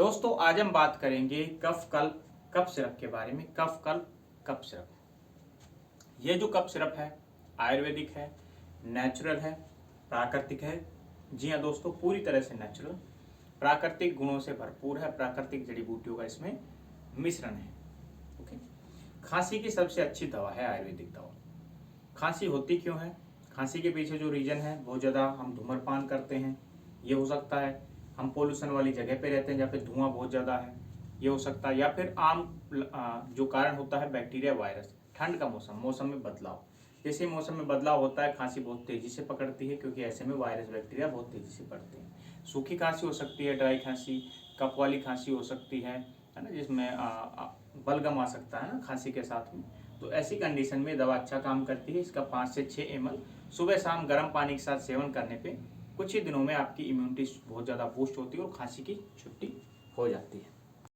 दोस्तों आज हम बात करेंगे कफ सिरप के बारे में। कफ सिरप, ये जो कफ सिरप है आयुर्वेदिक है, नेचुरल है, प्राकृतिक है। जी हाँ दोस्तों, पूरी तरह से नेचुरल, प्राकृतिक गुणों से भरपूर है। प्राकृतिक जड़ी बूटियों का इसमें मिश्रण है। ओके, खांसी की सबसे अच्छी दवा है आयुर्वेदिक दवा। खांसी होती क्यों है? खांसी के पीछे जो रीजन है, बहुत ज़्यादा हम धूम्रपान करते हैं, ये हो सकता है। हम पोल्यूशन वाली जगह पे रहते हैं जहाँ पे धुआं बहुत ज़्यादा है, ये हो सकता है। या फिर आम जो कारण होता है बैक्टीरिया, वायरस। ठंड का मौसम में बदलाव, जैसे मौसम में बदलाव होता है खांसी बहुत तेज़ी से पकड़ती है, क्योंकि ऐसे में वायरस बैक्टीरिया बहुत तेज़ी से बढ़ते हैं। सूखी खांसी हो सकती है, ड्राई खांसी, कफ वाली खांसी हो सकती है ना, जिसमें बलगम आ सकता है ना खांसी के साथ में। तो ऐसी कंडीशन में दवा अच्छा काम करती है। इसका 5 से 6 ml सुबह शाम गर्म पानी के साथ सेवन करने पे कुछ ही दिनों में आपकी इम्यूनिटी बहुत ज़्यादा बूस्ट होती है और खांसी की छुट्टी हो जाती है।